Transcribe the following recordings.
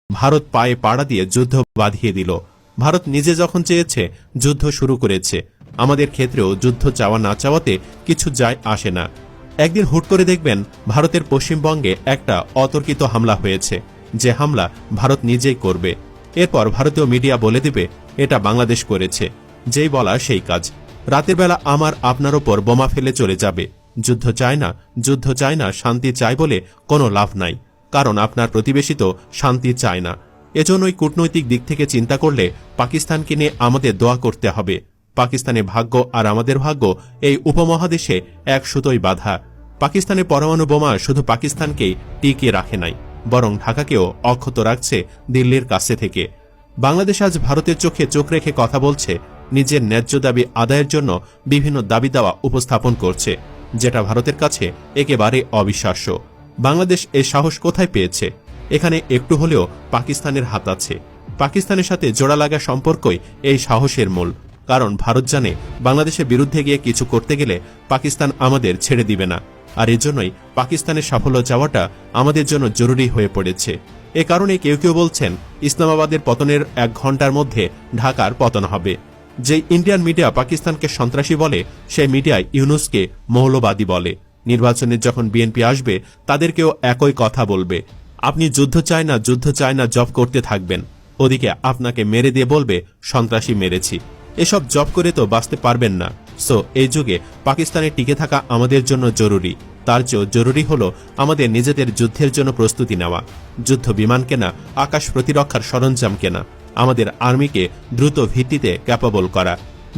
ভারত পায়ে পাড়া দিয়ে যুদ্ধ বাঁধিয়ে দিল। ভারত নিজে যখন চেয়েছে যুদ্ধ শুরু করেছে। আমাদের ক্ষেত্রেও যুদ্ধ চাওয়া না চাওয়াতে কিছু যায় আসে না। একদিন হুট করে দেখবেন ভারতের পশ্চিমবঙ্গে একটা অতর্কিত হামলা হয়েছে, যে হামলা ভারত নিজেই করবে। এরপর ভারতীয় মিডিয়া বলে দিবে এটা বাংলাদেশ করেছে। যেই বলা সেই কাজ। রাতের বেলা আমার আপনার ওপর বোমা ফেলে চলে যাবে। যুদ্ধ চায় না, যুদ্ধ চায় না, শান্তি চায় বলে কোনো লাভ নাই, কারণ আপনার প্রতিবেশী তো শান্তি চায় না। এজন্যই কূটনৈতিক দিক থেকে চিন্তা করলে পাকিস্তানকে নিয়ে আমাদের দোয়া করতে হবে। পাকিস্তানের ভাগ্য আর আমাদের ভাগ্য এই উপমহাদেশে এক সুতোই বাঁধা। পাকিস্তানের পরমাণু বোমা শুধু পাকিস্তানকেই টিকিয়ে রাখে নাই, বরং ঢাকাকেও অক্ষত রাখছে দিল্লির কাছে থেকে। বাংলাদেশ আজ ভারতের চোখে চোখ রেখে কথা বলছে, নিজের ন্যায্য দাবি আদায়ের জন্য বিভিন্ন দাবি দাওয়া উপস্থাপন করছে, যেটা ভারতের কাছে একেবারে অবিশ্বাস্য। বাংলাদেশ এই সাহস কোথায় পেয়েছে? এখানে একটু হলেও পাকিস্তানের হাত আছে। পাকিস্তানের সাথে জোড়া লাগা সম্পর্কই এই সাহসের মূল। কারণ ভারত জানে বাংলাদেশের বিরুদ্ধে গিয়ে কিছু করতে গেলে পাকিস্তান আমাদের ছেড়ে দিবে না। আর এজন্যই পাকিস্তানের সাফল্য চাওয়াটা আমাদের জন্য জরুরি হয়ে পড়েছে। এ কারণে কেউ কেউ বলছেন ইসলামাবাদের পতনের 1 ঘন্টার মধ্যে ঢাকার পতন হবে। যে ইন্ডিয়ান মিডিয়া পাকিস্তানকে সন্ত্রাসী বলে, সেই মিডিয়ায় ইউনূসকে মৌলবাদী বলে। নির্বাচনে যখন বিএনপি আসবে তাদেরকেও একই কথা বলবে, আপনি যুদ্ধ চায় না, যুদ্ধ চায় না জব করতে থাকবেন। ওদিকে আপনাকে মেরে দিয়ে বলবে সন্ত্রাসী মেরেছি। এসব জব করে তো বাঁচতে পারবেন না। সো এই যুগে পাকিস্তানে টিকে থাকা আমাদের জন্য জরুরি। তার চেয়েও জরুরি হলো আমাদের নিজেদের যুদ্ধের জন্য প্রস্তুতি নেওয়া, যুদ্ধ বিমান কেনা, আকাশ প্রতিরক্ষার সরঞ্জাম কেনা, আমাদের আর্মিকে দ্রুত ভিত্তিতে ক্যাপাবল করা।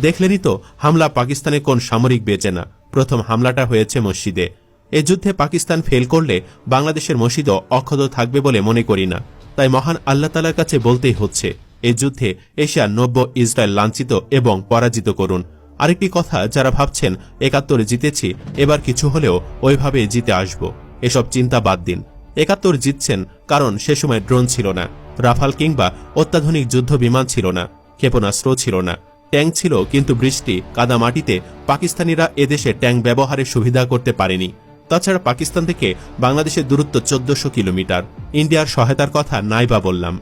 দেখলেনই তো হামলা পাকিস্তানে কোন সামরিক বেচে না। প্রথম হামলাটা হয়েছে মসজিদে। এ যুদ্ধে পাকিস্তান ফেল করলে বাংলাদেশের মসজিদও অক্ষত থাকবে বলে মনে করি না। তাই মহান আল্লাহ তাআলার কাছে বলতেই হচ্ছে, এই যুদ্ধে এশিয়ার 90 ইসরায়েল লাঞ্ছিত এবং পরাজিত করুন। আরেকটি কথা, যারা ভাবছেন 71 জিতেছি, এবার কিছু হলেও ওইভাবে জিতে আসব, এসব চিন্তা বাদ দিন। 71 জিতছেন কারণ সে সময় ড্রোন ছিল না, রাফাল কিংবা অত্যাধুনিক যুদ্ধ বিমান ছিল না, ক্ষেপণাস্ত্র ছিল না। ট্যাঙ্ক ছিল, কিন্তু বৃষ্টি কাদা মাটিতে পাকিস্তানিরা এদেশে ট্যাঙ্ক ব্যবহারের সুবিধা করতে পারেনি। তাছাড়া পাকিস্তান থেকে বাংলাদেশের দূরত্ব 1400 কিলোমিটার। ইন্ডিয়ার সহায়তার কথা নাই বা বললাম।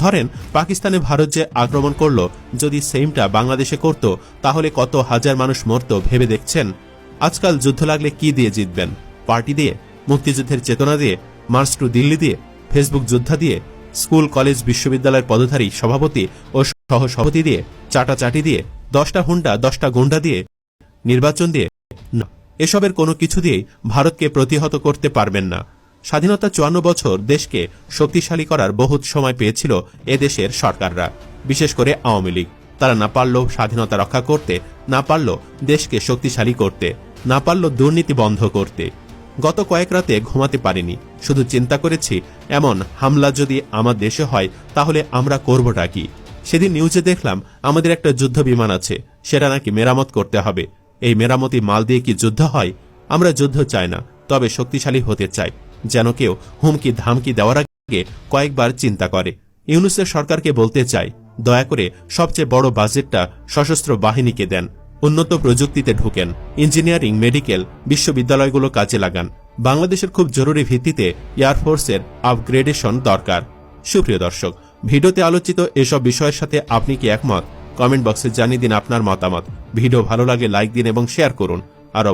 ধরেন পাকিস্তানে ভারত যে আক্রমণ করল, যদি সেমটা বাংলাদেশে করত, তাহলে কত হাজার মানুষ মরত ভেবে দেখছেন? আজকাল যুদ্ধ লাগলে কি দিয়ে জিতবেন? পার্টি দিয়ে, মুক্তিযুদ্ধের চেতনা দিয়ে, মার্চ টু দিল্লি দিয়ে, ফেসবুক যোদ্ধা দিয়ে, স্কুল কলেজ বিশ্ববিদ্যালয়ের পদধারী সভাপতি ও সহসভাপতি দিয়ে, চাটাচাটি দিয়ে, 10টা হুন্ডা 10টা গুন্ডা দিয়ে, নির্বাচন দিয়ে? না, এসবের কোনো কিছু দিয়েই ভারতকে প্রতিহত করতে পারবেন না। স্বাধীনতা 54 বছর দেশকে শক্তিশালী করার বহুত সময় পেয়েছিল এদেশের সরকাররা, বিশেষ করে আওয়ামী লীগ। তারা না পারল স্বাধীনতা রক্ষা করতে, না পারল দেশকে শক্তিশালী করতে, না পারল দুর্নীতি বন্ধ করতে। গত কয়েক রাতে ঘুমাতে পারিনি, শুধু চিন্তা করেছি এমন হামলা যদি আমার দেশে হয় তাহলে আমরা করবটা কি। সেদিন নিউজে দেখলাম আমাদের একটা যুদ্ধ বিমান আছে, সেটা নাকি মেরামত করতে হবে। এই মেরামতি মাল দিয়ে কি যুদ্ধ হয়? আমরা যুদ্ধ চাই না, তবে শক্তিশালী হতে চাই, যেন কেউ হুমকি ধামকি দেওয়ার আগে কয়েকবার চিন্তা করে। ইউনূসের সরকারকে বলতে চাই, দয়া করে সবচেয়ে বড় বাজেটটা সশস্ত্র বাহিনীকে দেন, উন্নত প্রযুক্তিতে ঢুকেন, ইঞ্জিনিয়ারিং, মেডিকেল বিশ্ববিদ্যালয়গুলো কাজে লাগান। বাংলাদেশের খুব জরুরি ভিত্তিতে এয়ারফোর্সের আপগ্রেডেশন দরকার। সুপ্রিয় দর্শক, ভিডিওতে আলোচিত এসব বিষয়ের সাথে আপনি কি একমত? কমেন্ট বক্সে জানিয়ে দিন আপনার মতামত। ভিডিও ভালো লাগলে লাইক দিন এবং শেয়ার করুন। আর